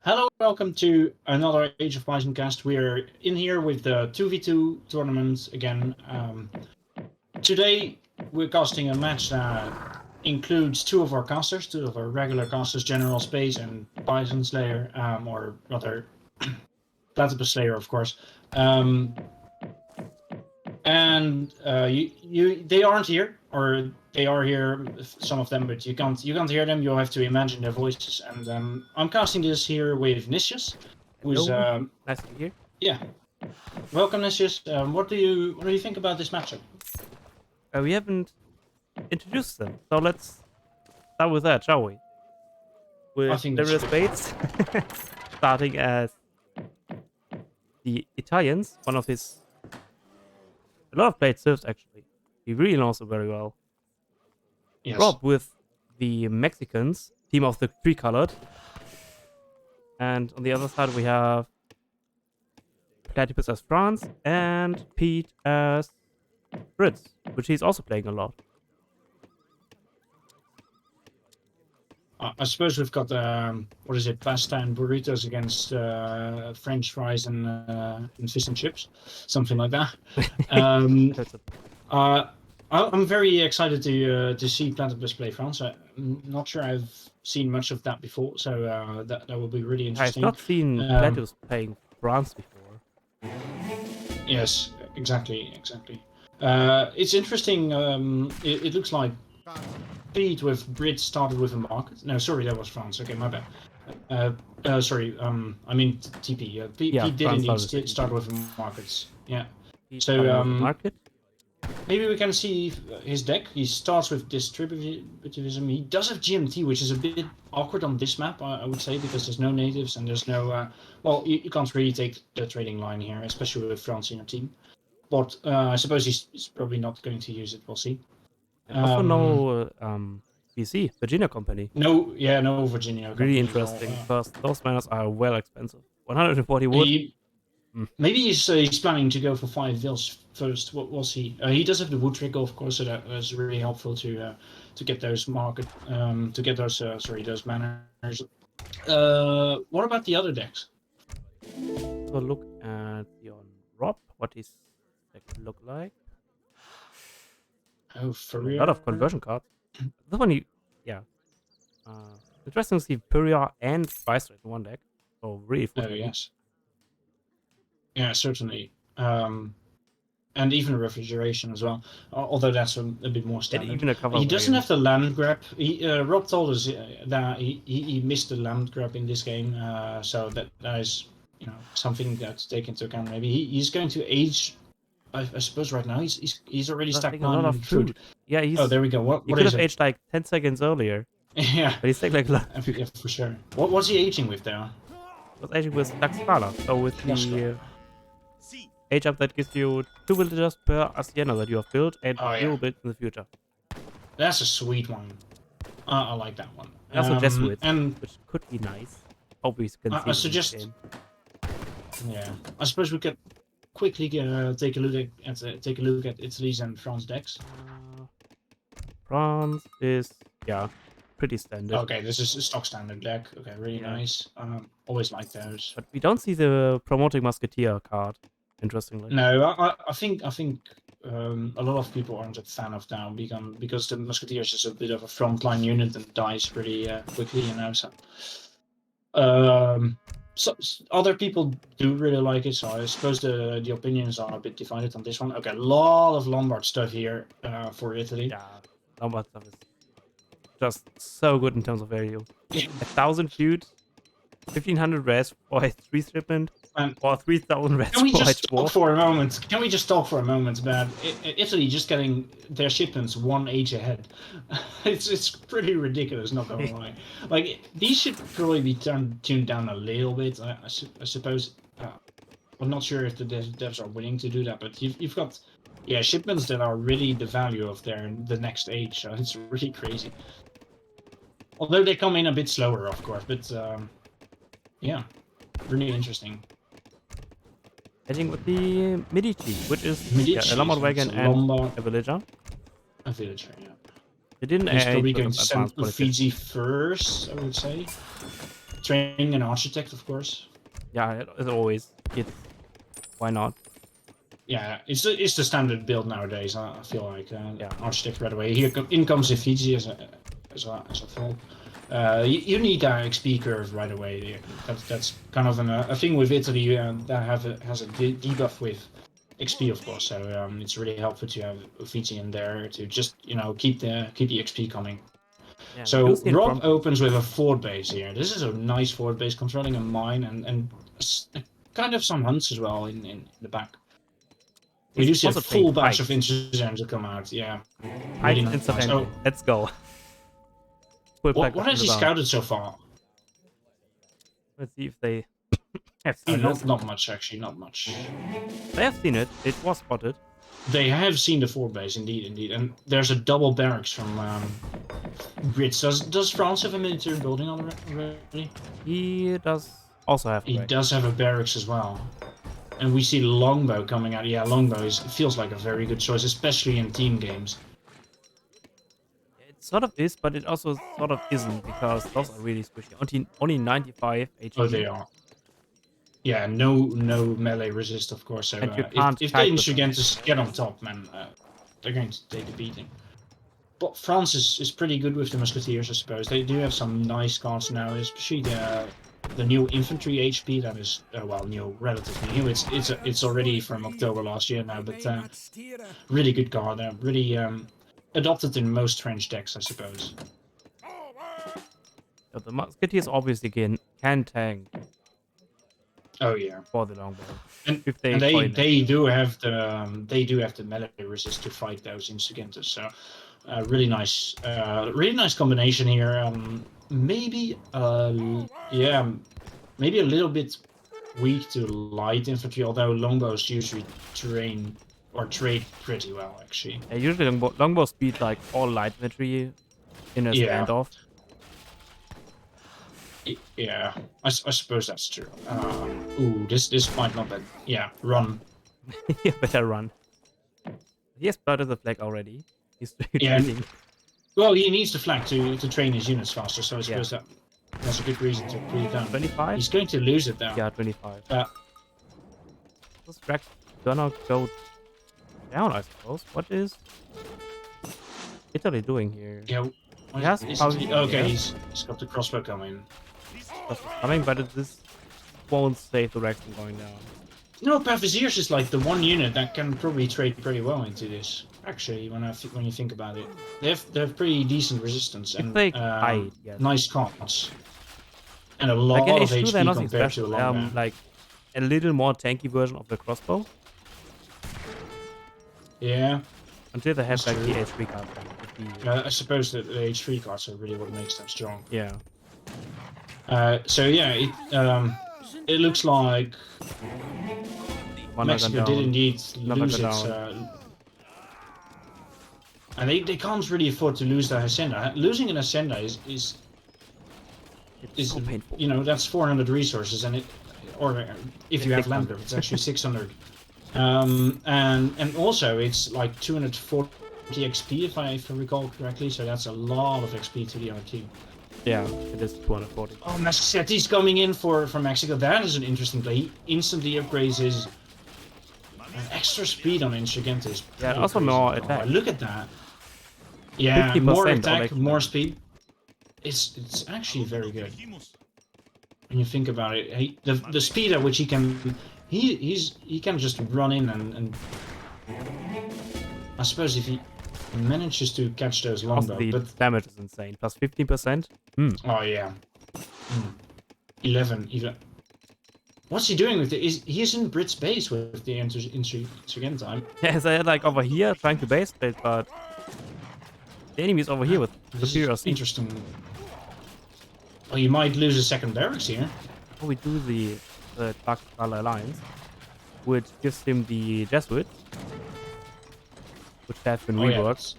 Hello, welcome to another Age of Bison cast. We're in here with the 2v2 tournament again. Today we're casting a match that includes two of our casters, two of our regular casters, General Space and Bison Slayer, or rather Platypus Slayer, of course. They aren't here, or they are here, some of them, but you can't hear them. You'll have to imagine their voices. And I'm casting this here with Nicius, who's Hello. Nice to be here. yeah. Welcome, Nicius. What do you think about this matchup? We haven't introduced them, so let's start with that, shall we? I With think the that's real good. Spades, starting as the Italians, one of his a lot of played serves actually. He really knows them very well. Yes. Rob with the Mexicans, team of the three-colored, and on the other side we have Platypus as France and Pete as Brits, which he's also playing a lot. I suppose we've got what is it, pasta and burritos against French fries and fish and chips, something like that. That's a I'm very excited to see Platypus play France. I'm not sure I've seen much of that before, so that will be really I've interesting. not seen Platypus playing France before. Yes, exactly. It's interesting. It looks like Pete with Brit started with a market. No, sorry, that was France. Okay, my bad. Sorry, I mean TP. Pete did France indeed start with markets. Yeah. Pete So market. maybe we can see his deck. He starts with distributivism. He does have GMT, which is a bit awkward on this map, I would say, because there's no natives and there's no. Well, you can't really take the trading line here, especially with France in your team. But I suppose he's probably not going to use it. We'll see. And also no BC, Virginia Company. No Virginia. Really interesting, because those miners are well expensive. 140 wood. Maybe he's planning to go for 5 vills first. We'll see. He does have the wood trickle, of course, so that's really helpful to get those those manners. What about the other decks? So look at the on Rob, what his deck look like. Oh, for real? A lot of conversion cards. This one, interesting to see Furia and Viceroy in one deck. So really full. Oh yes. Yeah, certainly. And even refrigeration as well. Although that's a bit more standard. And even a cover he doesn't have the land grab. Rob told us that he missed the land grab in this game, so that is something to take into account. Maybe he's going to age. I suppose right now he's already stacked a lot of food. Yeah, he's. Oh, there we go. What could have aged like 10 seconds earlier. Yeah, but he's taking like a lot. Yeah, for sure. What was he aging with there? Was aging with Daxfala, so with the age up that gives you 2 villagers per Hacienda that you have built, and you will build in the future. That's a sweet one. I like that one. And also Jesuit, which could be nice. Hope we can see. I suggest. Yeah, I suppose we could quickly take a look at Italy's and France decks. France is pretty standard. Okay, this is a stock standard deck. Okay, really nice. Always like those. But we don't see the promoting musketeer card. Interestingly. No, I think a lot of people aren't a fan of that because the musketeer is just a bit of a frontline unit and dies pretty quickly, So other people do really like it, so I suppose the opinions are a bit divided on this one. Okay, a lot of Lombard stuff here for Italy. Yeah, Lombard stuff is just so good in terms of value. 1,000 feud, 1,500 res for a 3 shipment, or 3,000 res Can we just talk for a moment? Can we just talk for a moment about Italy just getting their shipments 1 age ahead? It's pretty ridiculous, not gonna lie. Like, these should probably be tuned down a little bit. I suppose. I'm not sure if the devs are willing to do that, but you've got shipments that are really the value of the next age. So it's really crazy. Although they come in a bit slower, of course, but yeah, really interesting. Heading with the Medici, which is a Lombard wagon and a villager. A villager, yeah. They didn't He's probably going to send Fiji first, I would say. training an architect, of course. Yeah, as always. Why not? Yeah, it's the standard build nowadays. I feel like Yeah. architect right away. In comes Fiji as a full. You need that XP curve right away. That's kind of a thing with Italy that has a debuff with XP, of course. So it's really helpful to have Fiji in there to just keep the XP coming. Yeah, So Rob opens with a fort base here. This is a nice fort base controlling a mine and kind of some hunts as well in the back. We do see a full batch of insurgents come out. Yeah, really nice. Oh, let's go. What has he scouted so far? Let's see if they have seen it. Not much, actually, not much. They have seen it. It was spotted. They have seen the fort base, indeed. And there's a double barracks from Brits. Does France have a military building already? He does also have. He does have a barracks as well. And we see Longbow coming out. Yeah, Longbow feels like a very good choice, especially in team games. It sort of is, but it also sort of isn't, because those are really squishy. Only 95 HP. Oh, they are. Yeah, no melee resist, of course. So if the insurgents get on top, man, they're going to take a beating. But France is pretty good with the musketeers, I suppose. They do have some nice cards now, especially the new infantry HP. That is new, relatively new. It's already from October last year now, but really good card. Really adopted in most French decks, I suppose. So the musketeers obviously can tank. Oh yeah, for the longbow. And they do have the melee resist to fight those insurgentes. So really nice combination here. Maybe maybe a little bit weak to light infantry, although longbows usually trade pretty well, actually. Yeah, usually longbow speed like all light infantry in a standoff. Yeah, I suppose that's true. Ooh, this might not be. Yeah, run. You better run. He has spotted the flag already. He's training. Well, he needs the flag to train his units faster, so I suppose that's a good reason to put it down. 25? He's going to lose it though. Yeah, 25. This flag gonna go down, I suppose. What is Italy doing here? Yeah. He's got the crossbow coming. Coming, but this won't save the Rex from going down. No, Paviziers is like the one unit that can probably trade pretty well into this. Actually, when you think about it, they have pretty decent resistance and nice cards, and a lot of HP compared to a longbow. Like a little more tanky version of the crossbow. Yeah. Until they have like the H3 card. I suppose that the H3 cards are really what makes them strong. Yeah. So yeah, it looks like Mexico did indeed lose its. And they can't really afford to lose the Hacienda. Losing an Hacienda is so painful. That's 400 resources, and if you have Lampert, it's actually 600. And also it's like 240 XP if I recall correctly, so that's a lot of XP to the other team. Yeah, it is 240. Oh, Mascetti's coming in for Mexico. That is an interesting play. He instantly upgrades his extra speed on Insurgentes. Yeah, and also more attack. Oh, look at that. Yeah, more attack, more speed. It's actually very good. When you think about it, the speed at which he can just run in and I suppose if he manages to catch those longbow, but damage is insane. Plus 15%. Oh yeah. 11 even. What's he doing with it? He's in Brit's base with the Insurgente. Yeah, they're like over here trying to base it, but the enemy is over here with superior siege. Interesting. Well, you might lose a second barracks here. Oh, we do the Dark Alliance, which gives him the Jesuit, which has been reworked.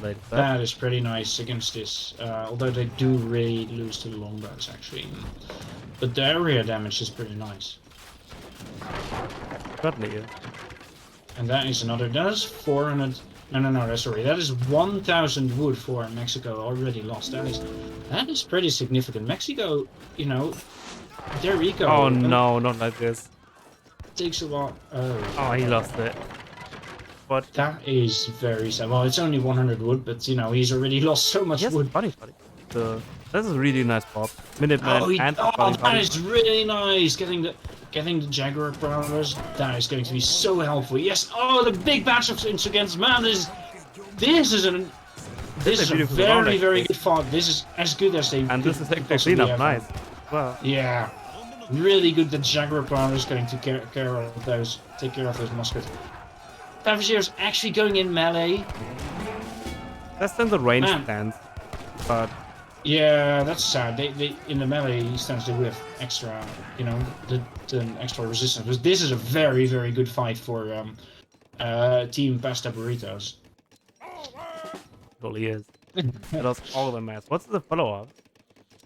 Yeah, that is pretty nice against this, although they do really lose to the longbows actually. But the area damage is pretty nice. Certainly, yeah. And that is 400 No, sorry. That is 1,000 wood for Mexico already lost. That is pretty significant. Mexico, you know, their eco Oh no, not like this. takes a lot. Oh, he lost it. But That is very sad. Well, it's only 100 wood, but you know, he's already lost so much yes, wood. funny. This is a really nice pop. Minuteman and That is really nice. Getting the Jaguar Prowlers. That is going to be so helpful. Yes. Oh, the big batch of against man. This is a very good fight. This is as good as they. And this is actually cleanup. Nice. Well. Yeah. Really good. The Jaguar Prowler is going to take care of those muskets. Paviseer's actually going in melee. That's then the range stance, but yeah, that's sad. They in the melee stance they would have extra, you know, the extra resistance. But this is a very good fight for Team Pasta Burritos. Totally is. He lost all the mass. What's the follow-up?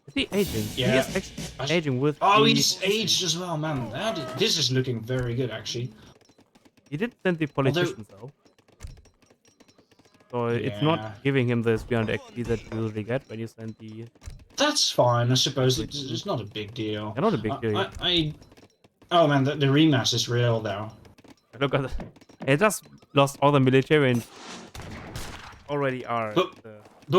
Is he aging? Yeah. He is actually aging with. Oh, he's aged as well, man. This is looking very good, actually. He did send the politicians though. So it's not giving him the 300 XP that you usually get when you send the... That's fine, I suppose. It's not a big deal. Yeah, not a big deal. Oh man, the remass is real though. Look at that. It just lost all the military and already are... But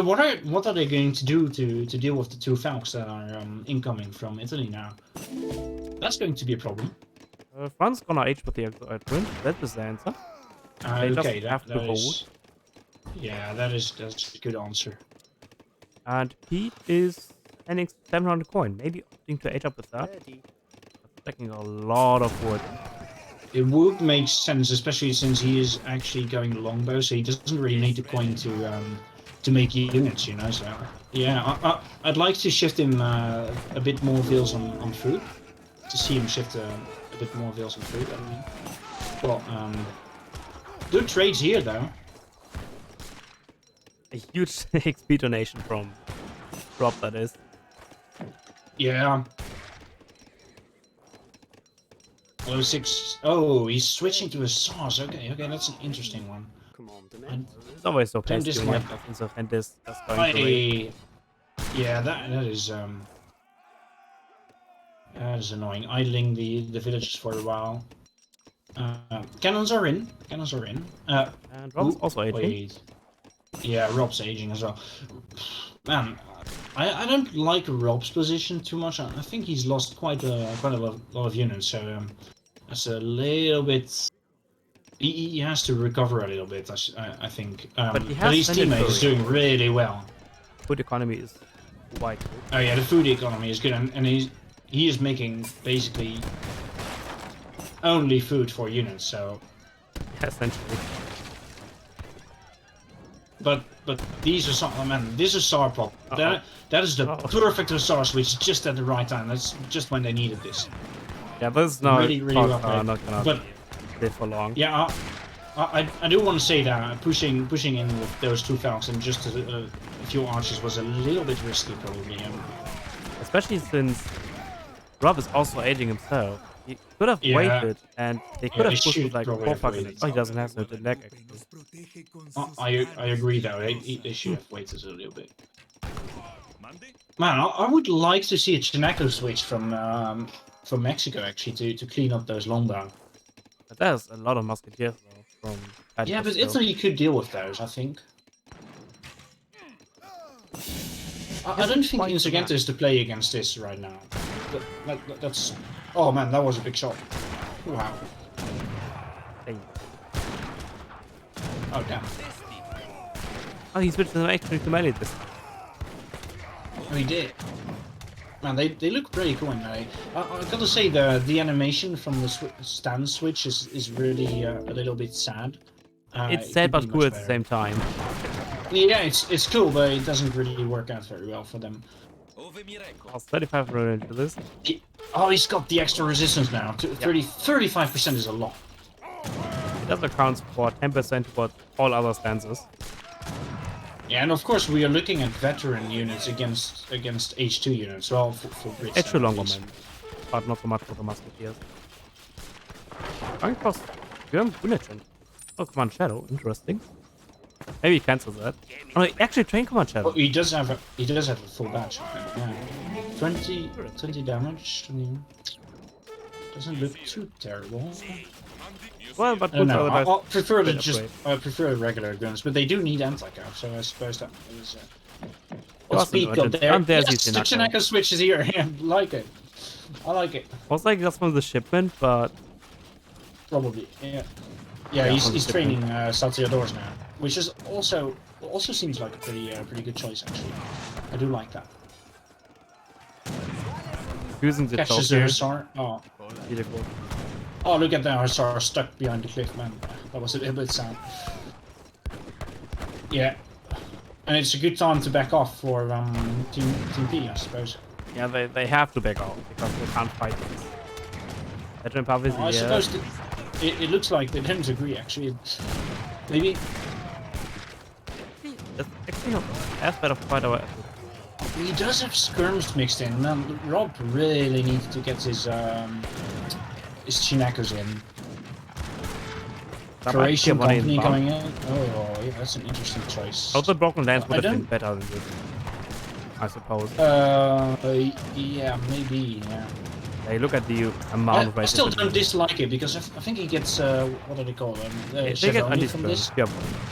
what are they going to do to deal with the 2 Falcons that are incoming from Italy now? That's going to be a problem. France gonna age with the twins. That's the answer. They okay, just have to hold. Yeah, that's a good answer. And Pete is spending 700 coin. Maybe opting to age up with that. That's taking a lot of wood. It would make sense, especially since he is actually going longbow, so he doesn't really need the coin to make units, you know. So yeah, I'd like to shift him a bit more vils on food. To see him shift a bit more vils on food. I mean, well, good trades here though. A huge XP donation from Rob, that is. Yeah. Low 6. Oh, he's switching to a sauce. Okay, that's an interesting one. It's always so pesky when you have offensive and this just going away. Yeah, that is annoying. Idling the villages for a while. Cannons are in. And Rob's also aging. Wait. Yeah, Rob's aging as well. Man, I don't like Rob's position too much. I think he's lost quite a lot of units, so that's a little bit. He has to recover a little bit, I think. But his teammate is doing really well. Food economy is quite good. Oh yeah, the food economy is good, and he is making basically only food for units. So yeah, essentially. But these are some man. This is SAR pop. That is the perfect SAR switch just at the right time. That's just when they needed this. Yeah, this is not really well played. not gonna live for long. Yeah, I do want to say that pushing in with those 2 Falcons and just a few archers was a little bit risky probably. Especially since Rob is also aging himself. He could have waited, and they could have pushed with like 4 Falcons. Oh, he doesn't have to neck actually. I agree though. They should have waited a little bit. Man, I would like to see a Chineko switch from Mexico actually to clean up those longbow. But there's a lot of musketeers though from. Yeah, but Italy could deal with those, I think. I don't think Insurgente is to play against this right now. That's. Oh man, that was a big shot. Wow. Oh damn. Oh, he switched them actually to melee this time. Oh, he did. Man, they look pretty cool in melee. I gotta say the animation from the stand switch is really a little bit sad. It's sad but cool at the same time. Yeah, it's cool, but it doesn't really work out very well for them. I was 35 running into this. He's got the extra resistance now. 35% is a lot. That accounts for 10% for all other stances. Yeah, and of course we are looking at veteran units against H2 units. Well, for Brits. Extra longer men, but not so much for the musketeers. Going across German Bunetchen. Oh, Command Shadow, interesting. Maybe he cancels that. Oh, no, actually, train command Oh, challenge. he does have a full batch. Yeah. 20 damage. I mean, doesn't look too terrible. Well, but I don't boots know. are the best. I prefer regular guns, but they do need anti-cav, so I suppose that is. What's Awesome, Pete got there? and there's Yes, his the Chinako. Chinako switch is here. I like it. I like it. Was like that's from the shipment, but Probably. Yeah. Yeah, Yeah, from he's the training Salteadors now, which is also seems like a pretty good choice actually. I do like that. using the Catches the Hussar. Oh. Beautiful. Oh, look at that Hussar stuck behind the cliff, man. That was a bit sad. Yeah. And it's a good time to back off for Team P, I suppose. Yeah, they have to back off because they can't fight this. Veteran Puff is I suppose it looks like they didn't agree actually. Maybe. It's actually not as bad of a fight away. He does have skirms mixed in. Man, Rob really needs to get his Chinakos in. Croatian company coming in. Oh, yeah, that's an interesting choice. Also, Broken Lance would have been better than this, I suppose. Yeah, maybe. Yeah. Hey, look at the amount of I still don't dislike it because I think he gets what do they call them? They get Chivoni from this. Yeah.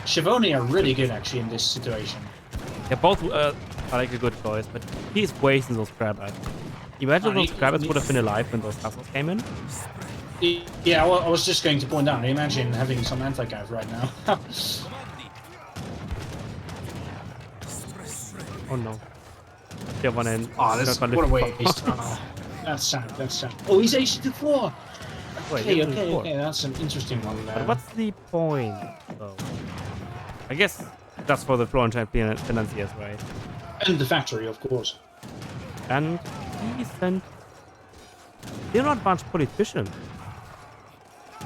Chivoni are really good actually in this situation. Yeah, both are like a good choice, but he's wasting those Crabbers. Imagine those Crabbers would have been alive when those castles came in. Yeah, well, I was just going to point out. Imagine having some anti-cav right now. Oh no. Yeah, one in. Oh, that's what a waste. Oh, that's sad. That's sad. Oh, he's AC4. Wait, Okay. That's an interesting one. But what's the point, though? I guess that's for the Florentine financiers, right? And the factory, of course. And he sent. They're not much politicians.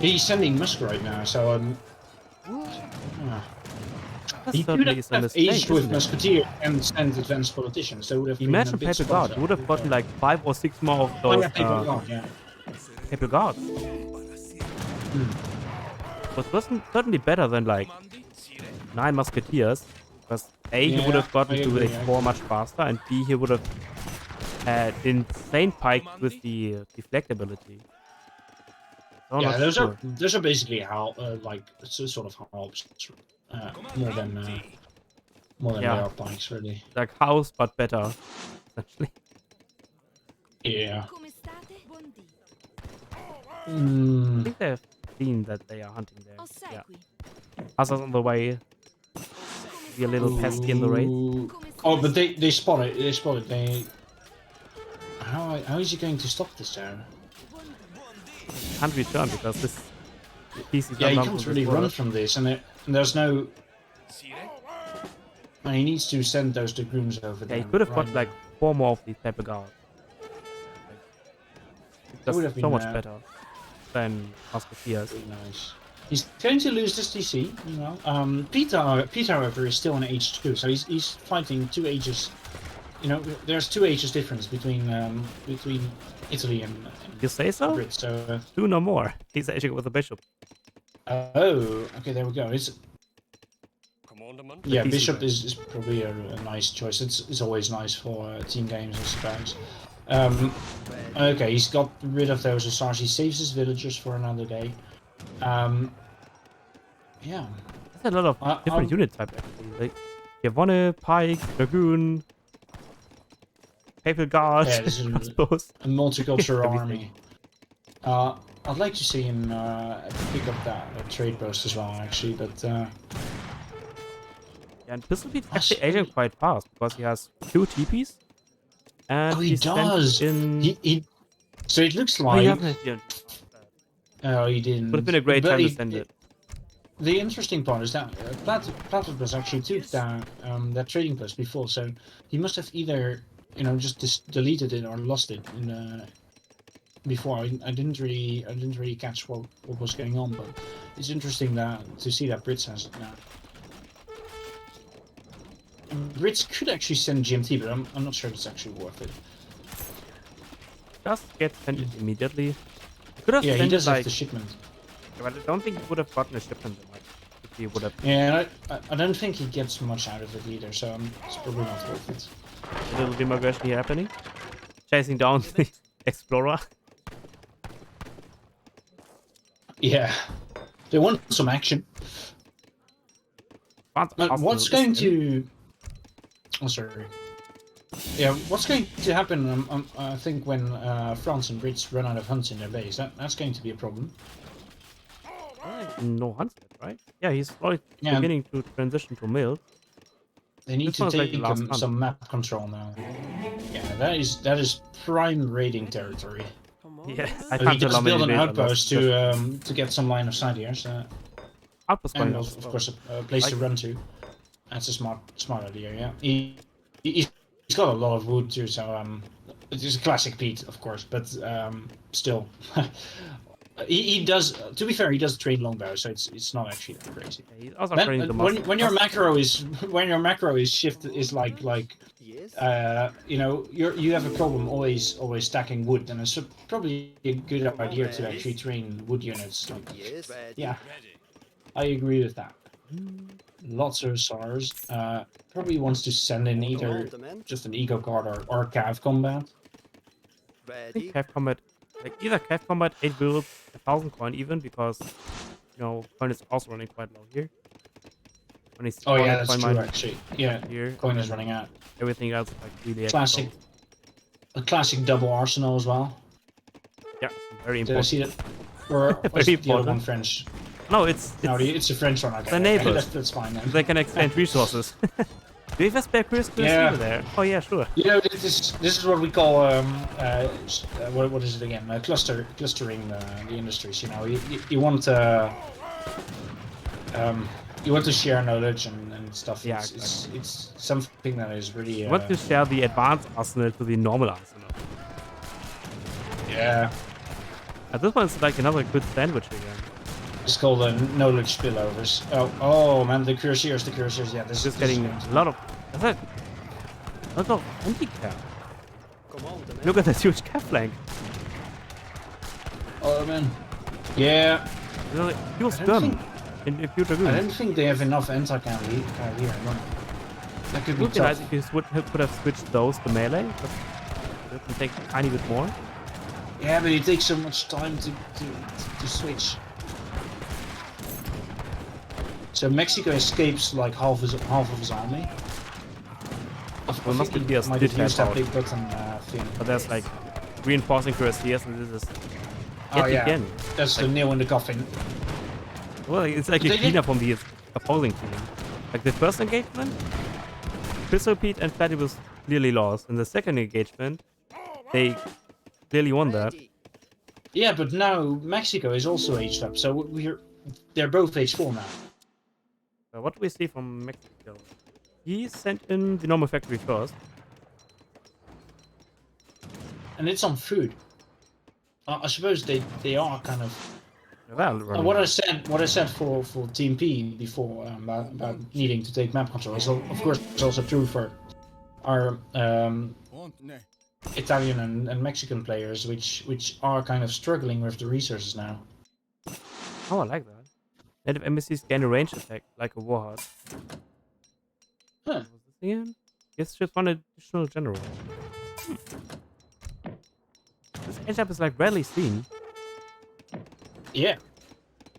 He's sending Musk right now, so he could have aged with Musketeer and sent advanced politicians. So would have imagine Paper Guard. You would have gotten like 5 or 6 more of those. Paper Guard, yeah. Paper Guard. But it wasn't certainly better than like 9 Musketeers. Because A, he would have gotten to explore much faster, and B, he would have had insane pike with the deflect ability. So yeah, those are basically how like sort of halves, more than they are pikes really. Like house, but better, essentially. Yeah. I think they've seen that they are hunting there. Yeah. Others on the way. Be a little pesky in the raid. Oh, but they spot it. They spot it. How is he going to stop this there? Can't return because this piece is he can't really run from this, and there's no. And he needs to send those dragoons over there. Yeah, he could have got like 4 more of these Pepper Guards. That's so much better than Musketeers. Really nice. He's going to lose this DC, you know. Peter, however, is still in H2, so he's fighting 2 ages. You know, there's 2 ages difference between Italy and you say so? Britain, so 2 no more. He's actually with the bishop. Oh, okay, there we go. Yeah, bishop is probably a nice choice. It's always nice for team games, I suppose. Okay, he's got rid of those Hussars. He saves his villagers for another day. Yeah. There's a lot of different unit type actually. Like you have one pike, dragoon, Papal Guard, yeah, I suppose. A multicultural army. I'd like to see him pick up that trade post as well, actually, but. Yeah, and Pistol Pete's actually aging quite fast because he has 2 TPs. And he does. So it looks like. Oh, he didn't. Would have been a great time to send it. The interesting part is that Platypus actually took that trading post before, so he must have either just deleted it or lost it before. I didn't really catch what was going on, but it's interesting to see that Brits has it now. Brits could actually send GMT, but I'm not sure it's actually worth it. Just get sent it immediately. Could have he does like, have the shipment. But I don't think he would have gotten a shipment. Like, he would have Yeah, I don't think he gets much out of it either, so it's probably not worth it. a little demigration here happening. Chasing down the explorer. Yeah, they want some action. France But Arsenal what's is going in. to... Oh, sorry. Yeah, what's going to happen, I think, when France and Brits run out of hunts in their base? That's going to be a problem. No hunts yet, right? Yeah, he's slowly Yeah, beginning to transition to mill. they need This to one's like the take last hunt. some map control now. Yeah, that is prime raiding territory. Yeah, I He can't tell does how many build an days I outpost lost. to get some line of sight here, so, Outpost going and up of, as of well. course a place to Like- run to. That's a smart idea. Yeah, he's got a lot of wood too, so it's a classic Pete, of course, but still, he does. To be fair, he does train longbow, so it's not actually that crazy. Yeah, he's also Then, training the when your macro is shift is like you know, you have a problem always stacking wood, and it's probably a good idea to actually train wood units. Like, yeah, I agree with that. Lots of SARs. Probably wants to send in either just an eco card or cav combat. I think Cav Combat, like either Cav Combat 8 builds 1,000 coin even because you know coin is also running quite low here. When he's Oh yeah, coin that's true mine actually. Yeah, here, coin is and running out. everything else is like really Classic. exposed. A classic double arsenal as well. Yeah, very Did I important. see that? Or was Very the other one important. French? No, it's No, it's a French one. Okay, the neighbors. that's fine then. They can exchange resources. Do you have a spare crystal Yeah. there? Oh yeah, sure. You know, this is what we call what is it again? Clustering the industries. You know, you want to share knowledge and stuff. Yeah, It's something that is really. You want to share the advanced arsenal to the normal arsenal. Yeah, And this one's like another good sandwich again. it's called knowledge spillovers. Oh man, the cuirassiers. Yeah, this Just is getting going to a lot of. That's it. A lot of anti-cap. Look at this huge cap flank. Oh man, yeah. You know, like, fuel I don't stun think- in future I goons. don't think they have enough anti-cam here. That could It be would be nice tough. if you could have switched those to melee. But it can take a tiny bit more. Yeah, but it takes so much time to switch. So Mexico escapes like half of his army. Well, must think be a he might stitch have used that out. big button thing. But there's like reinforcing cuirassiers, and this is Oh yet yeah, again. that's the nail in the coffin. Well, it's like But a they did- cleanup from the opposing team. Like the first engagement, Pistol Pete and Platypus clearly lost. In the second engagement, they clearly won that. Yeah, but now Mexico is also aged up, so they're both age 4 now. What do we see from Mexico? He sent in the normal factory first. And it's on food. I suppose they are kind of. Well, What I said for Team P before about needing to take map control is of course also true for our Italian and Mexican players, which are kind of struggling with the resources now. Oh, I like that. Native embassies gain a range attack, like a warhorse. Huh. What was this again? Guess just one additional general. This edge up is like rarely seen. Yeah.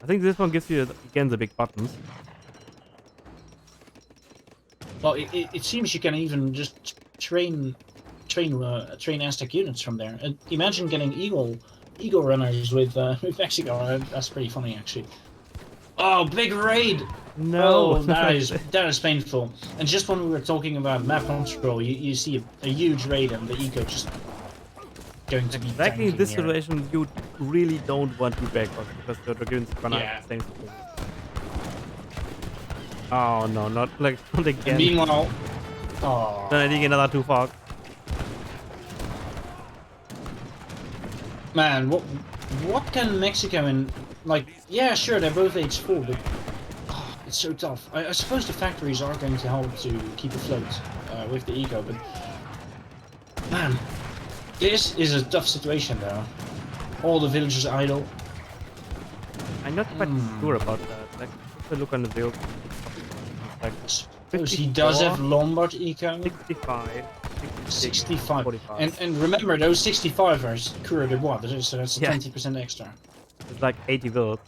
I think this one gives you again the big buttons. Well, it seems you can even just train Aztec units from there. And imagine getting eagle runners with Mexico. That's pretty funny actually. Oh, big raid! No, Oh, that is painful. And just when we were talking about map control, you see a huge raid and the eco just going to be exactly in tanking this here. situation, you really don't want to back off because the dragoons run out Yeah. of things to do. Oh no, not And again. meanwhile, oh, Then I dig another 2 fog. man, what can Mexico and like? Yeah, sure, they're both age 4, but it's so tough. I suppose the factories are going to help to keep afloat with the eco, but man, this is a tough situation though. All the villagers idle. I'm not quite sure about that. Like, a look on the build. Like Suppose he does have Lombard eco. 65, 65. 45. And remember, those 65 are Coureur de Bois, so that's Yeah. 20% extra. It's like 80 build.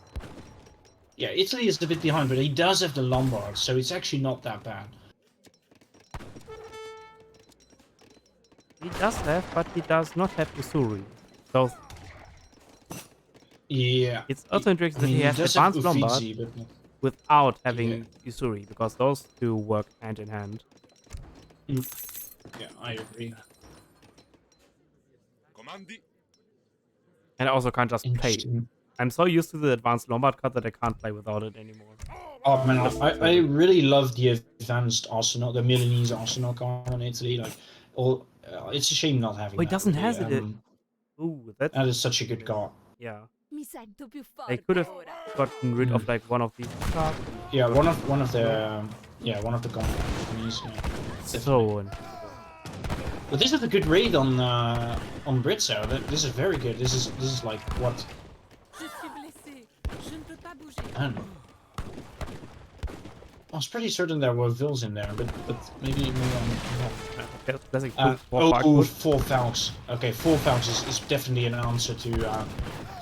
Yeah, Italy is a bit behind, but he does have the Lombard, so it's actually not that bad. He does have, but he does not have Usuri. So Yeah. it's also interesting I mean, that he has does have advanced Lombard Uffizi, but not... without having Usuri, because those two work hand in hand. Yeah, I agree. And I also can't just play. Interesting. I'm so used to the advanced Lombard card that I can't play without it anymore. Oh man, I really love the advanced Arsenal, the Milanese Arsenal card in Italy. Like, all it's a shame not having. Oh, he that, doesn't really. have it. Ooh, that's... That is such a good card. Yeah. Mi sento più They forte could have ora. gotten rid of like one of these cards. Yeah, one of the companies. Yeah. So interesting. But this is a good raid on Britso. This is very good. This is like what? Je suis blessé. Je ne peux pas bouger. I don't know. I was pretty certain there were vills in there, but maybe I'm wrong. That's like Oh, 4 Falcons. Okay, 4 Falcons is definitely an answer to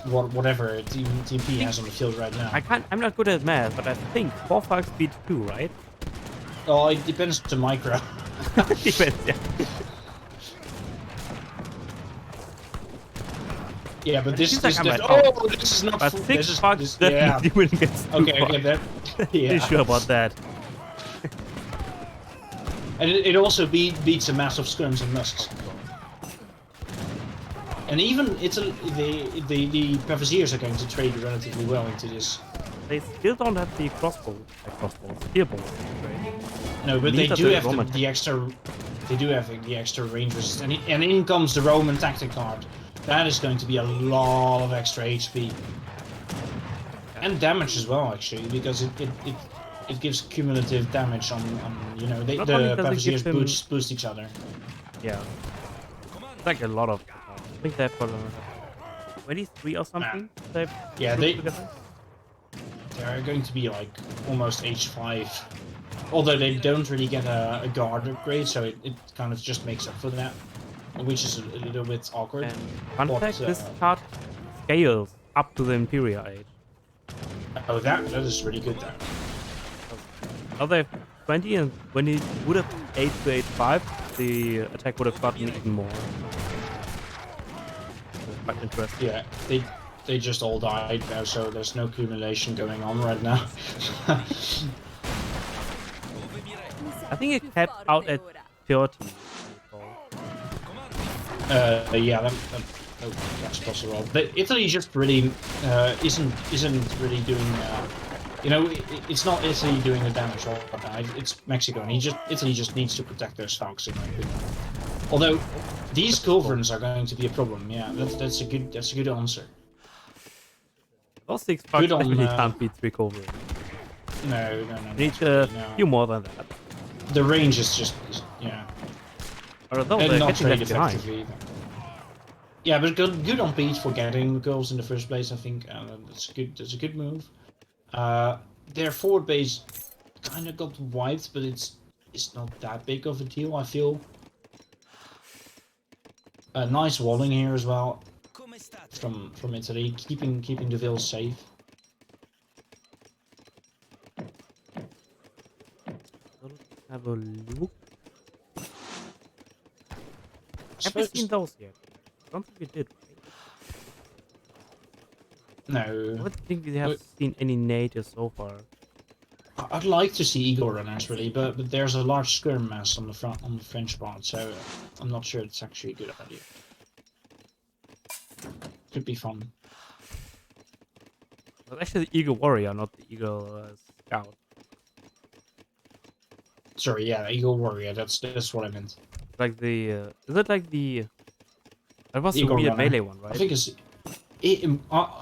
whatever TP has on the field right now. I'm not good at math, but I think 4 5 speed 2, right? Oh, it depends on the micro. Depends, yeah. Yeah, but this seems like is I'm right. oh, this is not. But Full, 6 this is, bucks this, definitely yeah. wouldn't get too Okay, far. okay, that. Yeah. Pretty sure about that. And it also beats a massive scrims and musks. And even Italy, the Pavasiers are going to trade relatively well into this. They still don't have the crossbows, spear bolts, right? No, but they Neither do the have Roman the extra. They do have the extra range resistance, and in comes the Roman tactic card. That is going to be a lot of extra HP and damage as well, actually, because it gives cumulative damage on you know the only does it give Pavasiers him- boost each other. Yeah. It's like a lot of... I think they've got 23 or something. They've Yeah, put they together. they're going to be like almost H5. Although they don't really get a guard upgrade, so it kind of just makes up for that, which is a little bit awkward. And fun But, fact, this card scales up to the Imperial Age. Oh, that is really good then. Now they have 20, and when he would have 8 to 85, the attack would have gotten even more. That's quite interesting. Yeah, they just all died now, so there's no accumulation going on right now. I think it capped out at 30. Yeah, that's possible. But Italy just really isn't really doing. You know, it's not Italy doing the damage all the time. It's Mexico, and Italy just needs to protect their stocks, in my opinion. Although these culverins are going to be a problem. Yeah, that's a good answer. Those 6 bucks Good on, definitely can't beat 3 cover. No. Need no. a few more than that. The range is just yeah. Although And they're not getting trade left behind. effectively either. Yeah, but good on Pete for getting the goals in the first place. I think that's a good move. Their forward base kind of got wiped, but it's not that big of a deal. I feel. Nice walling here as well from Italy, keeping the Vills safe. Have a look. I Have we suppose- seen those yet? I don't think we did. Right? I No, don't think we have Wait. seen any natives so far. I'd like to see Eagle runners really, but there's a large skirm mass on the French part, so I'm not sure it's actually a good idea. Could be fun. But actually, the Eagle Warrior, not the Eagle Scout. Sorry, yeah, Eagle Warrior. That's what I meant. Like the is it like the... That was the Eagle weird Runner. melee one, right? I think it's.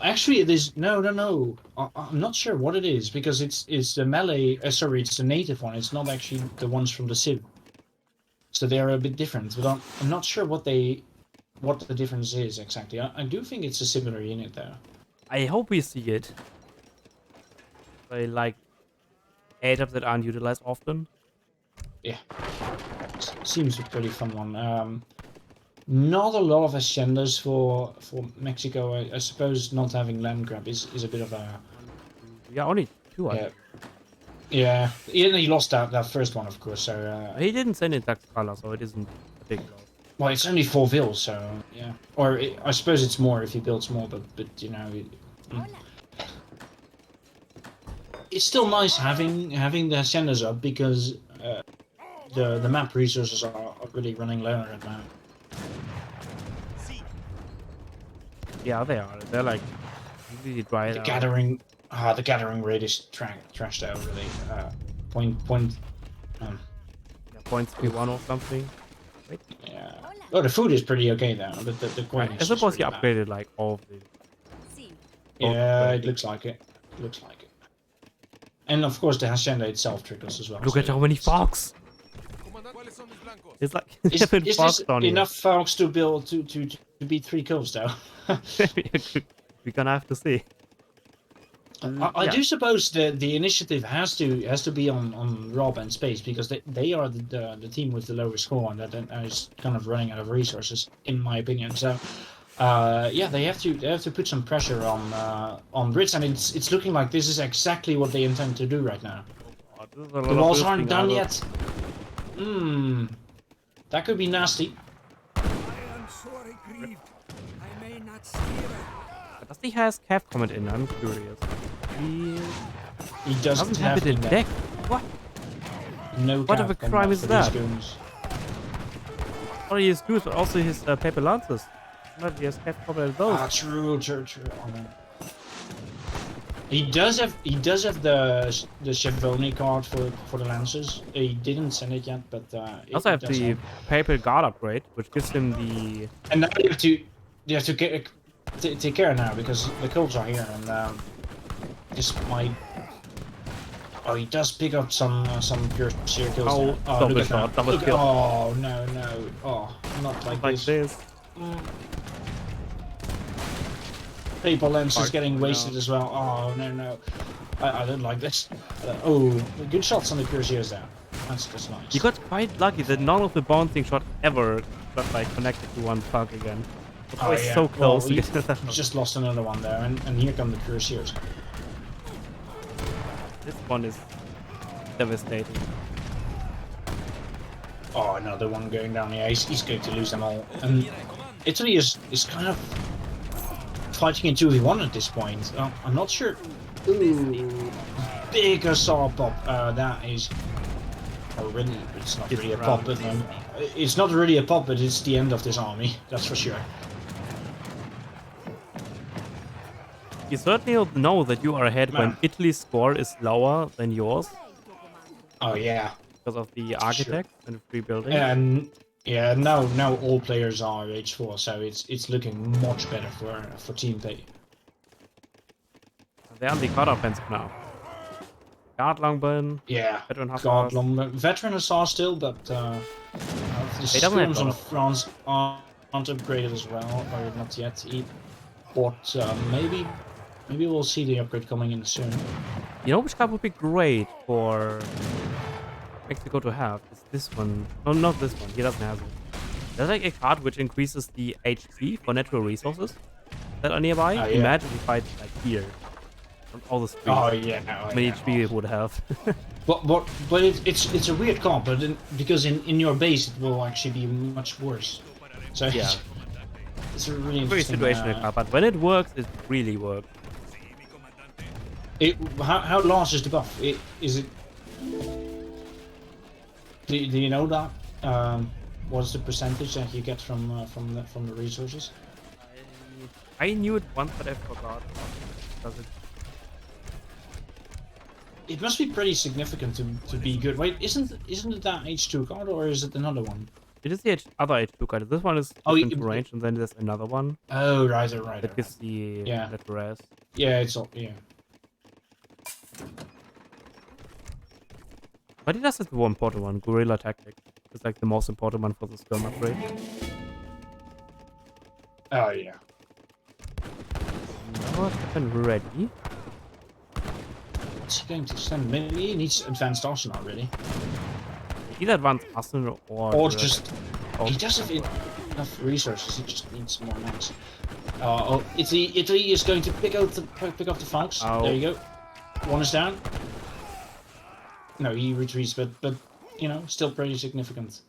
Actually, it is no. I'm not sure what it is because it's the melee. Sorry, it's the native one. It's not actually the ones from the Civ. So they're a bit different, but I'm not sure what the difference is exactly. I do think it's a similar unit though. I hope we see it. I like items that aren't utilized often. Yeah, seems a pretty fun one. Not a lot of haciendas for Mexico. I suppose not having land grab is a bit of a Yeah, only 2 I yeah. think. Yeah, he lost that first one, of course. So He didn't send in Taxcala, so it isn't a big loss. well, it's only 4 vills, so yeah. Or I suppose it's more if he builds more, but you know, it's still nice having the haciendas up because the map resources are really running low right now. Yeah, they are. They're like really dried out. The gathering rate is trashed out really. Point. Yeah, 0.31 or something. Yeah. Oh, the food is pretty okay though, but the coin I is suppose you pretty bad. upgraded like all of the. Yeah, it looks like it. Looks like it. And of course, the hacienda itself trickles as well. Look at how many fox! It's like Is 7 this fox on here. enough folks to build to beat 3 kills though? We're gonna have to see. I do suppose the initiative has to be on Rob and Space because they are the team with the lowest score and that is kind of running out of resources in my opinion. So yeah, they have to put some pressure on Brits, and it's looking like this is exactly what they intend to do right now. The walls aren't done yet. That could be nasty. I am sorely grieved. I may not steer. Does he has Cav comment in? I'm curious. He doesn't have it in that. deck. What? No. What of a cap crime is for that? these goons. Not only his dudes, but also his paper lances. Not he has Cav comment those. Ah, true. Oh, no. He does have the Chevoni card for the Lancers. He didn't send it yet, but Also have does the paper guard upgrade, which gives him the. And now you have to take care now because the codes are here, and this might. Oh, he does pick up some pure sheer kills. Oh, now. double Look at shot, that. double Look, kill. oh no! Oh, not like Like this. this. Paper lens is Hard getting to wasted as well. Oh no! I don't like this. Oh, good shots on the cuirassiers there. That's just nice. You got quite lucky that none of the bouncing shot ever got like connected to one pug again. It was so close. Well, to get that. just lost another one there, and here come the cuirassiers. This one is devastating. Oh, another one going down. Yeah, he's going to lose them all. And Italy is kind of fighting in 2v1 at this point. I'm not sure. Ooh, big assault pop. That is. Oh, really? It's not really a pop, but it's not really a pop, but it's the end of this army. That's for sure. You certainly know that you are ahead when Italy's score is lower than yours Oh yeah. because of the architect and rebuilding. And yeah, now all players are H4, so it's looking much better for team play. They're on the guard offensive now. Guard Longbun. Yeah, Veteran Hussars. God, veteran Hussar still, but the doesn't have storms on guard. France aren't upgraded as well, or not yet. But maybe we'll see the upgrade coming in soon. You know which card would be great for Mexico to have? It's this one. No, not this one. He doesn't have it. There's like a card which increases the HP for natural resources that are nearby. Yeah. Imagine if I like here on all the streets. Oh yeah, How many HP it would have. But it's a weird comp, but because in your base it will actually be much worse. So Yeah. it's a really Very interesting. situational card, but when it works, it really works. How large is the buff? Is it? Do you know that? What's the percentage that you get from the resources? I knew it once, but I forgot. Does it? It must be pretty significant to be good. Wait, isn't it that H2 card or is it another one? It is the other H2 card. This one is Oh, different range, and then there's another one Oh right. that gives the net res. Yeah, it's all yeah. But it does have the one important one, Guerrilla Tactic. It's like the most important one for the skirm upgrade. Oh yeah. Now weapon ready. what's he going to send? Maybe he needs advanced arsenal, really. Either advanced arsenal Or the- just... He doesn't have enough resources, he just needs more max. Oh, Italy is going to pick up the Falcons. Ow. There you go. One is down. No, he retreats, but you know, still pretty significant.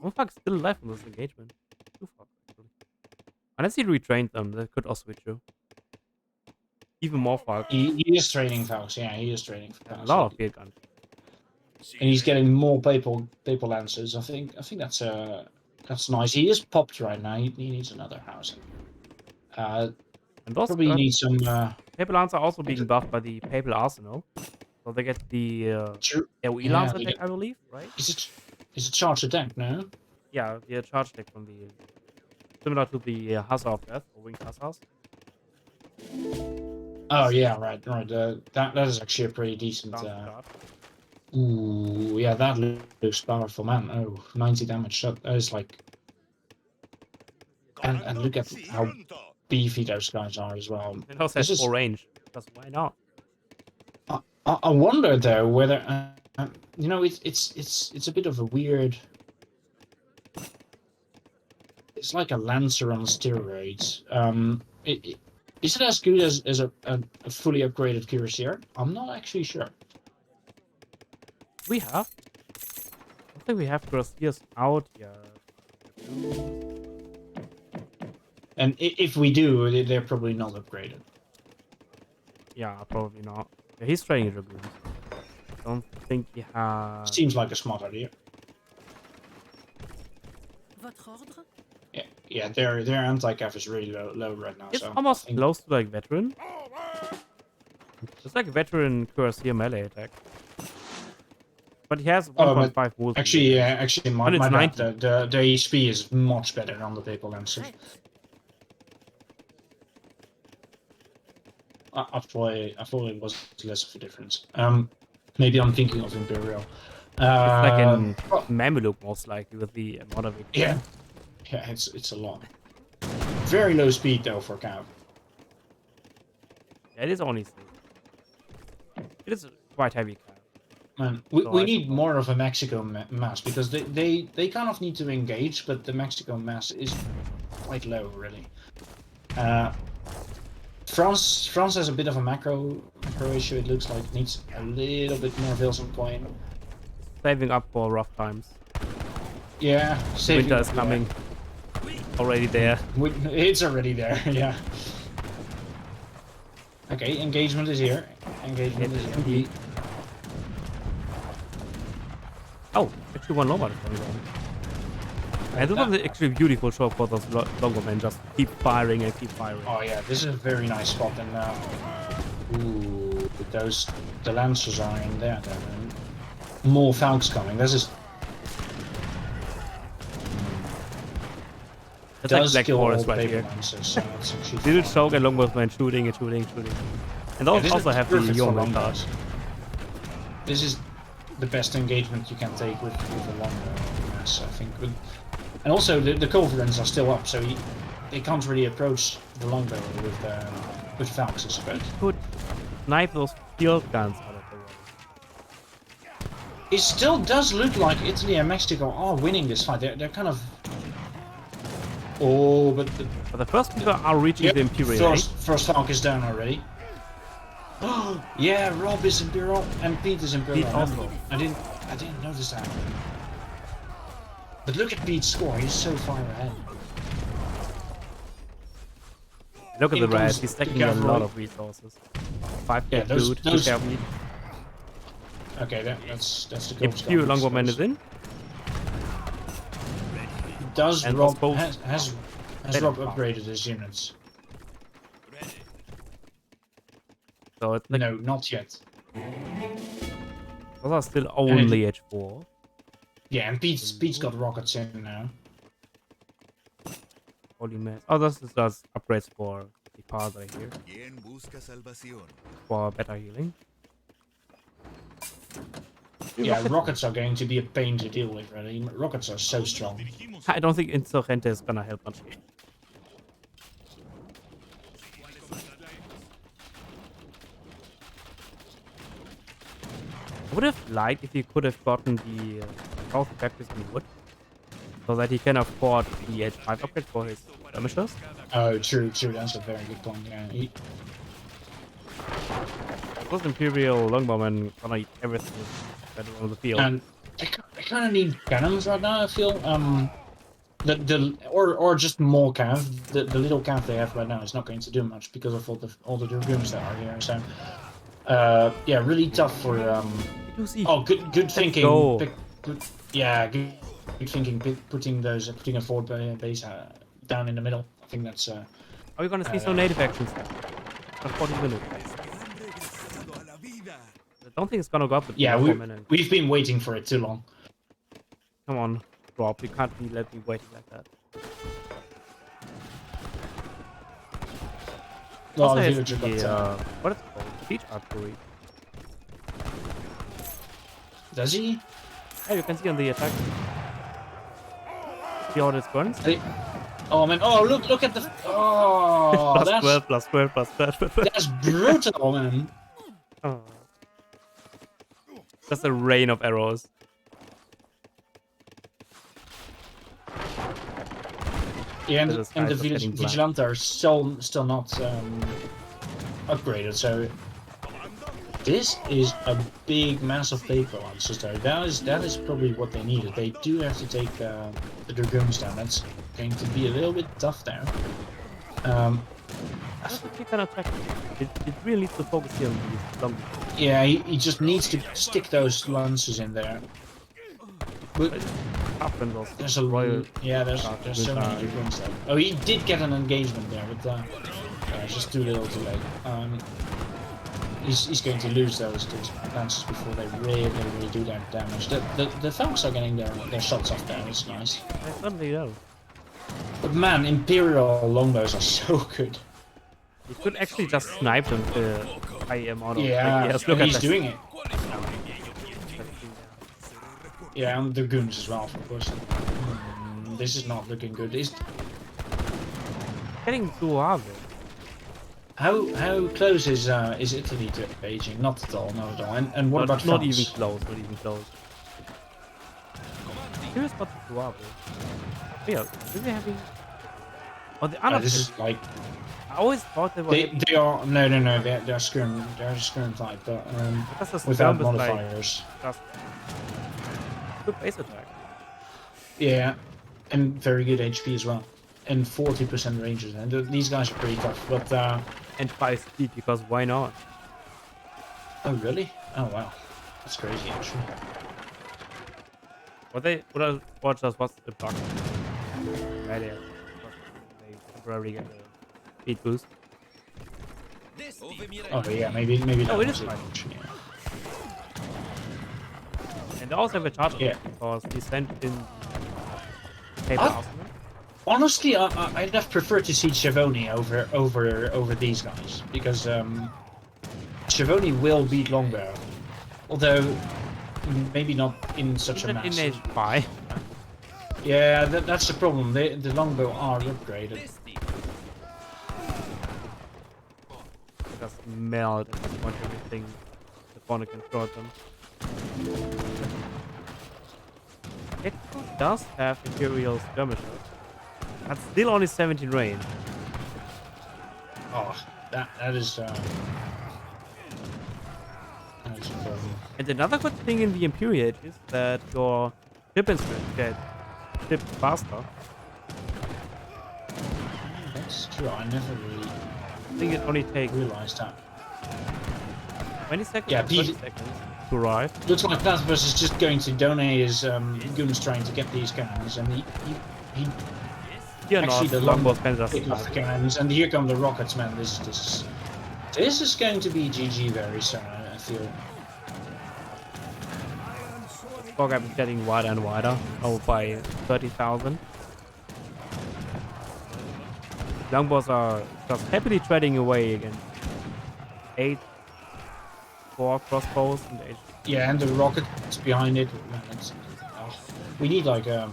One fuck still alive in this engagement. Two fuck, actually. Unless he retrained them, that could also be true. Even more fuck. He is training Falcons. Yeah, he is training A Falcons. lot of field guns. And he's getting more papal lancers. I think that's nice. He is popped right now. He needs another house. And those Probably needs some. Papal Lancer are also being buffed by the Papal Arsenal. So they get the AoE Yeah, Lancer they deck, get- I believe, right? Is it charge attack? No. Yeah, the charge deck from the... Similar to the Hussar of Death, or Winged Hussars. Oh yeah, right. That is actually a pretty decent. Dance card. Ooh, yeah, that looks powerful, man. Oh, 90 damage. That is like. And look at how beefy those guys are as well. It also This has is- full range. Because why not? I wonder though whether you know it's a bit of a weird. It's like a lancer on steroids. Is it as good as a fully upgraded cuirassier? I'm not actually sure. We have. I think we have Gracias out. Yeah. And if we do, they're probably not upgraded. Yeah, probably not. Yeah, he's training Dragoons. Don't think he has. Seems like a smart idea. Votre ordre? Yeah, their anti-cav is really low right now. It's so almost I think- close to like veteran. It's like a veteran Cuirassier melee attack. But he has Oh, but 1.5 wounds. Actually, my And it's bad. 90. The HP is much better on the Papal Lancer. Prête. I thought it was less of a difference. Maybe I'm thinking of Imperial. It's like in oh, Mameluke most likely with the modern victory. yeah, it's a lot. Very low speed though for Cav. Yeah, it is only 6. It is quite heavy card. Man, So we I need suppose- more of a Mexico mass because they kind of need to engage, but the Mexico mass is quite low really. France has a bit of a macro issue. It looks like it needs a little bit more Vils and coin. Saving up for rough times. Yeah, saving Winter is up, coming. Already there. It's already there. Yeah. Okay, engagement is here. Engagement is here. We- Oh, actually one Lombard is coming down. And this was actually a beautiful shot for those Longomen. Just keep firing and keep firing. Oh yeah, this is a very nice spot, and ooh, the lancers are in there. Then and more Falcons coming. This is It's like does Black kill all Forest right paper here. lancers, so that's actually Little fine. choke and Longbowman shooting and shooting and shooting. And those Yeah, this also is have the perfect for Yeoman card. longbows. This is the best engagement you can take with a longbow mass, I think. And also the culverins are still up, so they can't really approach the longbow with Falcons, but Could snipe those field guns out of the way. it still does look like Italy and Mexico are winning this fight. They're kind of. Oh, but But the first people are reaching yep, the Imperial. first Falcon is down already. Oh yeah, Rob is Imperial and Pete is Imperial. Pete also. I didn't notice that. But look at Pete's score. He's so far ahead. Look at the In comes red. He's the stacking a lot cavalry. of resources. 5k Yeah, those- food, those- 2k of meat. Okay, that's the gold Imperial Longbowman is in. Does And Rob both- has Better Rob power. upgraded his units? So it's like No, not yet. those are still only H4. Yeah, and Pete's got rockets in now. Holy mess. Oh, this is just upgrades for the padre here. ¿Quién busca salvación? For better healing. Yeah, rockets are going to be a pain to deal with, really. Rockets are so strong. I don't think Insurgente is gonna help much here. I would have liked if he could have gotten the health effects in wood, so that he can afford the H5 upgrade for his skirmishers. Oh, true. That's a very good point. Yeah. Those Imperial Longbowmen gonna eat everything better on the field. And I kind of need cannons right now. I feel or just more cav. The little cav they have right now is not going to do much because of all the dragoons that are here. So yeah, really tough for Oh, good thinking. Go. Good thinking. Putting a forward base down in the middle. I think that's. Are we gonna see some native actions? For 40 minutes. I don't think it's gonna go up with Yeah, 4 minutes. we've been waiting for it too long. Come on, Rob. You can't be let me waiting like that. Well, Also the has villager the, got, what is it called? Siege artillery. does he? Hey, you can see on the attack. See all his guns? Oh man! Oh look at the! Oh, Plus 12, plus 12, plus 12. that's brutal, man. Oh. Just a rain of arrows. Yeah, and This the guy's just getting Vigilante are still not upgraded, so this is a big, massive paper launcher. So that is probably what they needed. They do have to take the dragoons down. That's going to be a little bit tough there. I don't think he can attack. It really needs to focus here on these zombies. Yeah, he just needs to stick those lances in there. But there's a royal. there's so many dragoons there. Oh, he did get an engagement there, but just too little, too late. He's going to lose those lances before they really do their damage. The Falcons are getting their shots off there. It's nice. I certainly know. But man, Imperial longbows are so good. You could actually just snipe them to IM auto. Yeah, Yes, look and at he's this. doing it. Yeah, and the goons as well, of course. This is not looking good. It's Getting too hard. how close is Italy to Beijing? Not at all, not at all. And what about not France? even close, not even close. Curious about the Suave. Yeah, is they having? Oh, the other. This is like I always thought they were. they are no they're scrim fight, but Because the without Skirm is like modifiers. just good base attack. Yeah, and very good HP as well, and 40% ranges. And these guys are pretty tough. But And 5 speed, because why not? oh really? Oh wow, that's crazy actually. What just was the bug? Right there. They temporarily get a speed boost. Oh yeah, maybe that Oh, it was is nice. actually, yeah. And they also have a charge Yeah. because he sent in paper Ah. arsenal. Honestly, I'd have preferred to see Schiavone over these guys because Schiavone will beat Longbow, although maybe not in such a Even in massive. H5. Yeah, that's the problem. The Longbow are upgraded. Just melt and just want everything the opponent can throw at them. It does have Imperial skirmishers. That's still only 17 range. Oh, that is a problem. And another good thing in the Imperiate is that your ship instruments get shipped faster. That's true. I never really I think it only takes realized that. 20 seconds Yeah, or 30 seconds to arrive. Looks like Platypus is just going to donate his goons trying to get these cannons, and he Here actually not, the longbows can just pick off the cannons, and here come the rockets, man. This is going to be GG very soon. I feel. Fog gap is getting wider and wider. Oh, by 30,000. Longbows are just happily treading away against 4 crossbows and 8. Yeah, and the rockets behind it. Man, we need like I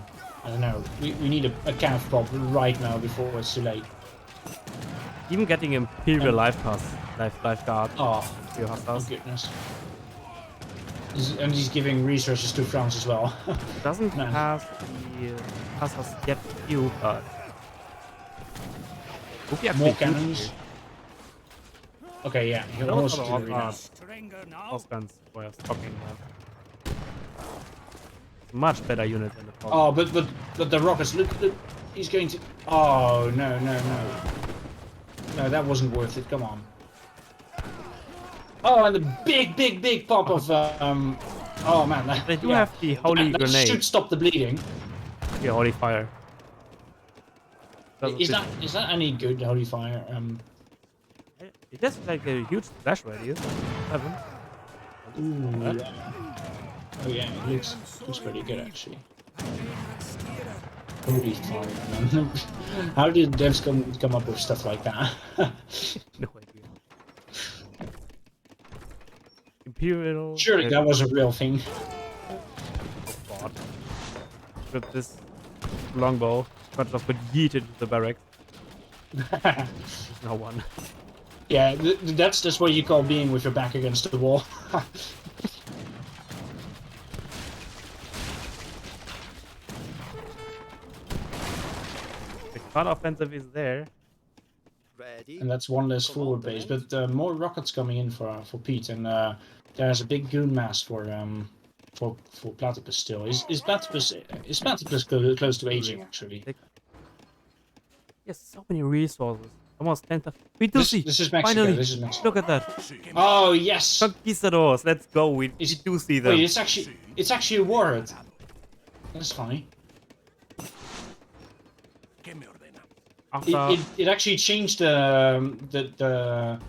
don't know. We need a calf pop right now before it's too late. Even getting Imperial lifeguard. Oh, Your oh hussars. goodness. And he's giving resources to France as well. Doesn't Man. pass us yet few, but Hope you actually More do cannons. here. Okay, yeah. He'll Those almost are the artillery now. Stringer now. horse guns were stopping them. Much better unit than the top. Oh, but the rockets. Look, he's going to. Oh no. No, that wasn't worth it. Come on. Oh, and the big pop of Oh man, that, They do yeah. have the holy that grenade. should stop the bleeding. Yeah, holy fire. Is that any good, holy fire? It has like a huge splash radius. 7. Ooh, Huh? yeah. Oh yeah, it looks pretty good actually. I may not steer her. Holy fire, man. How did devs come up with stuff like that? No idea. Imperial. Surely that was a real thing. Oh god. With this longbow, got off with yeet into the barracks. There's no one. Yeah, that's just what you call being with your back against the wall. The cut offensive is there. Ready. And that's one less forward base, but more rockets coming in for Pete, and there's a big goon mass for Platypus still. Is Platypus close to aging actually? Yes, so many resources. Almost 10,000. We do see. This is Mexico. Finally, This is Mexico. look at that. Oh yes. Conquistadors. Let's go. We do see them. Wait, it's actually a warhead. That's funny. Que me ordena. After It actually changed the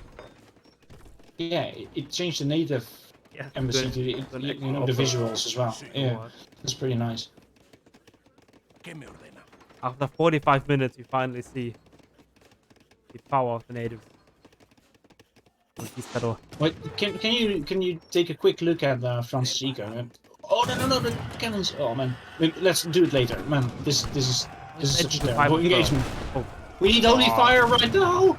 yeah, it changed the native yeah, embassy good. to the, Good you know, the visuals as well. Yeah, What? that's pretty nice. Que me ordena. After 45 minutes, you finally see the power of the natives. Conquistador. Wait, can you take a quick look at Francis Eco? Oh no, the cannons! Oh man, let's do it later, man. This is such a terrible engagement. Oh, We need holy fire right now.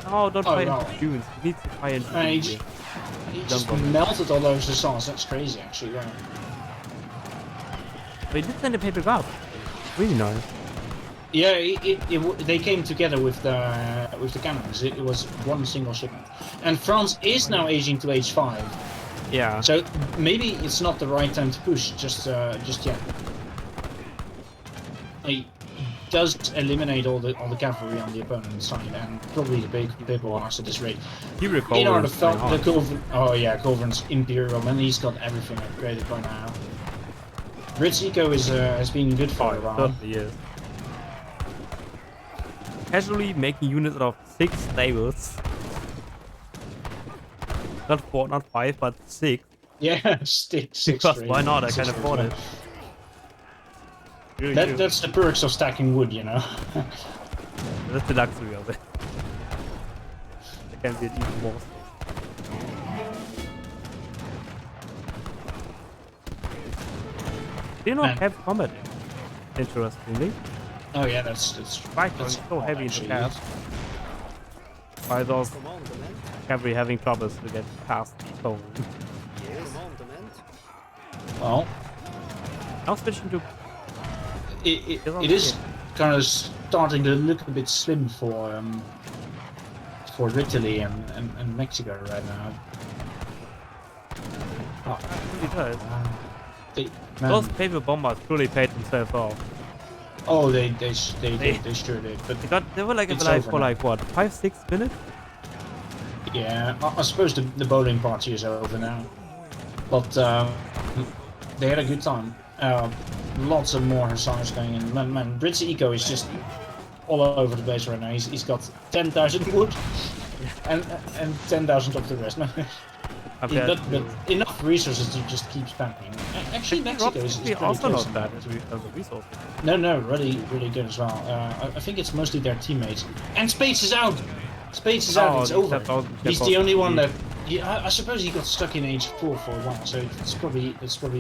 no, don't Oh, fire no. into dunes. You need to fire into He dunes. just Dumbo. melted all those assaults. That's crazy, actually. Yeah. But he did send a paper up. Really nice. Yeah, they came together with the cannons. It was one single shipment, and France is now aging to age 5. Yeah. So maybe it's not the right time to push just yet. It does eliminate all the cavalry on the opponent's side, and probably the big people arms at this rate. He In recovers. order to the Culver, oh yeah, Culver's Imperial, and he's got everything upgraded by now. Brits Eco has been good for a while. Certainly is. Casually making units out of 6 stables. Not 4, not 5, but 6. Yeah, six. Because straight. why not? I Six can afford straight. it. Really do. That's the perks of stacking wood, you know. That's the luxury of it. There can be even more. They do not Man. have combat, interestingly. Oh yeah, that's Right, that's so heavy in the cast. By those cavalry having troubles to get past the cone. Well, Now switching to it is kind of starting to look a bit slim for Italy and Mexico right now. Oh, really does. man. Those paper bombers truly paid themselves off. Oh, they sure did. But They were like It's alive over for now. like what, 5-6 minutes? yeah, I suppose the bowling party is over now. But they had a good time. Lots of more hussars going in. Man, Brits Eco is just all over the place right now. He's got 10,000 wood and 10,000 of the rest. Compared But enough resources to just keep spamming. Actually, Mexico is pretty also close. not bad as a resource. No, really good as well. I think it's mostly their teammates. And Spades is out. Spades is out. It's over. He's the only one that. I suppose he got stuck in age 4 for a while, so it's probably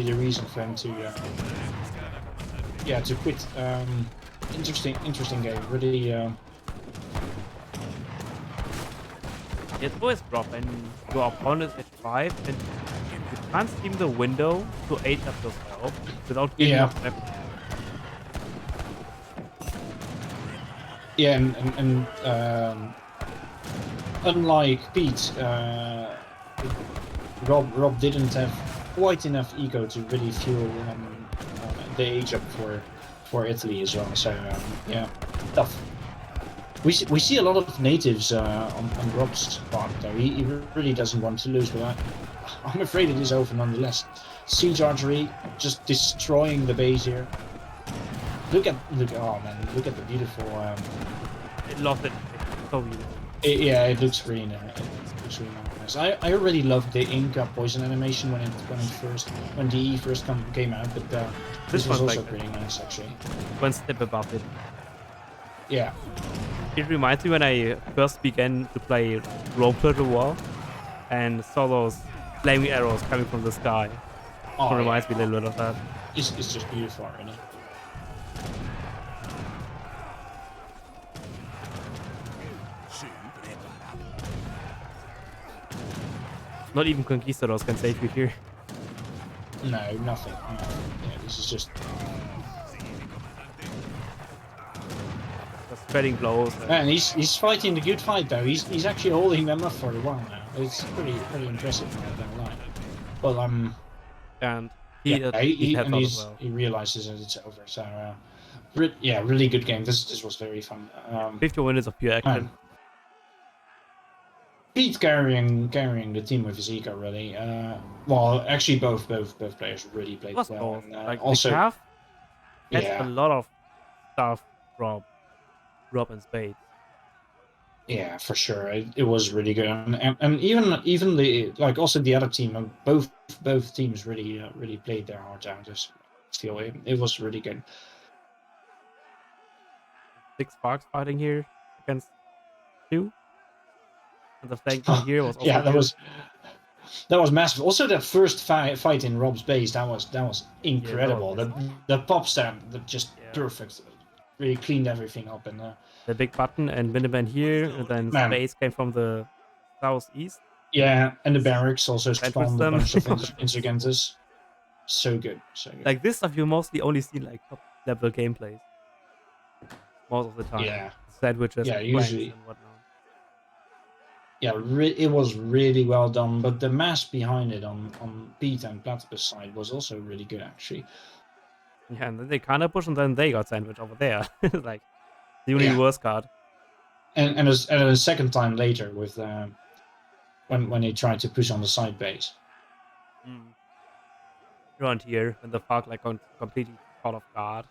the reason for him to to quit. Interesting game. Really. It's always rough when your opponent is at 5 and you can't steam the window to 8 up yourself without giving Yeah. up weapons. Yeah, and unlike Pete, Rob didn't have quite enough ego to really fuel the age up for Italy as well. So yeah, tough. We see a lot of natives on Rob's part though. He really doesn't want to lose, but I'm afraid it is over nonetheless. Siege archery just destroying the base here. Look at oh man, look at the beautiful. It lost it. It's so beautiful. Yeah, it looks really nice. It looks really nice. I already loved the Inca poison animation when DE first came out, but this was one's also like pretty nice actually. one step above it. Yeah. It reminds me when I first began to play Rome Total War and saw those flaming arrows coming from the sky. Oh, It reminds yeah. me a little bit of that. It's just beautiful, really. Not even conquistadors can save you here. No, nothing. Yeah, this is just. Just spreading blows. Man, he's fighting the good fight though. He's actually holding them up for a while now. It's pretty impressive. Not gonna lie. Well, and he he realizes that it's over. So yeah, really good game. This was very fun. 50 minutes of pure action. Man. Pete carrying the team with his ego really. Well, actually both players really played Was well. both. And, Like also, the calf has yeah, a lot of stuff from Rob and Spade. yeah, for sure. It was really good, and even the like also the other team, both teams really played their heart out. Just feel it was really good. 6 sparks fighting here against 2. And the flank down here was also Yeah, good. that was massive. Also, that first fight in Rob's base, that was incredible. Yeah, the pop stamp, just Yeah. perfect. Really cleaned everything up, and the big button and Miniman here, and then Man. Space came from the southeast. yeah, and the barracks also Sandwich spawned a them. bunch of insurgentes. So good, so good. Like this stuff you mostly only see like top level gameplays. Most of the time. Yeah. Sandwiches Yeah, and flanks usually. and whatnot. Yeah, it was really well done, but the mass behind it on Pete and Platypus side was also really good actually. Yeah, and then they kinda push and then they got sandwich over there. Like the only worst card. And a second time later with when they tried to push on the side base. Around here when the Farc like completely caught off guard.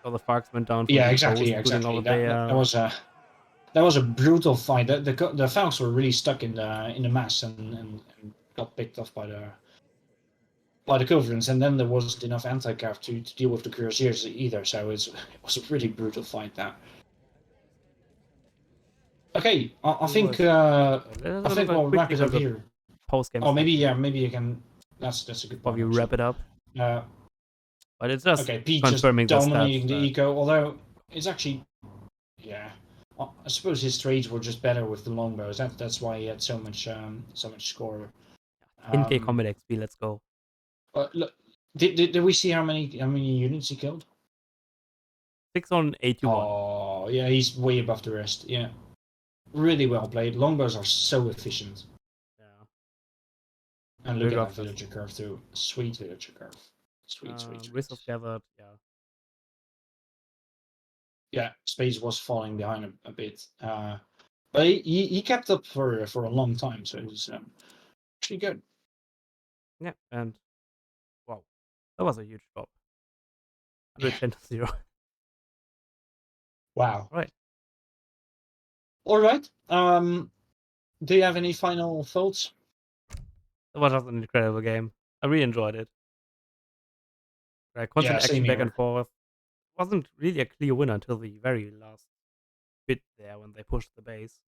So the Farcs went down from Yeah, the exactly. coast, putting over there. That was a brutal fight. The Falcons were really stuck in the mass and got picked off by the Covenants, and then there wasn't enough anti-cav to deal with the Cuirassiers either. So it was a really brutal fight. That. Okay, I think we'll wrap it up here. Post game. Oh, maybe you can. That's a good point. Probably wrap it up. But it's just okay. Pete confirming just dominating the the eco, although it's actually, yeah. I suppose his trades were just better with the longbows. That's why he had so much score. 10k combat XP. Let's go. Look, did we see how many units he killed? 6 on 81. Oh yeah, he's way above the rest. Yeah, really well played. Longbows are so efficient. Yeah. And look at that villager curve too. Sweet villager curve. Sweet. Resource gathered. Yeah. Yeah, Space was falling behind a bit, but he kept up for a long time, so it was actually good. Yeah, and wow, that was a huge drop. 110 to 0. Wow. Right. All right. Do you have any final thoughts? That was just an incredible game. I really enjoyed it. Like constant action back and forth. Wasn't really a clear winner until the very last bit there when they pushed the base.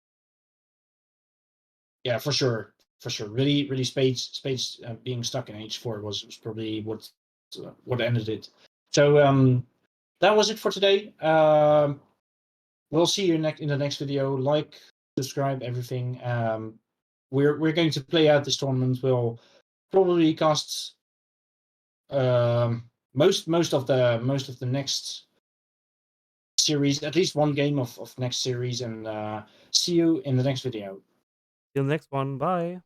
Yeah, for sure. Really, Spades being stuck in H4 was probably what ended it. So that was it for today. We'll see you in the next video. Like, subscribe, everything. We're going to play out this tournament. We'll probably cast most of the next series, at least one game of next series, and see you in the next video. Till next one. Bye.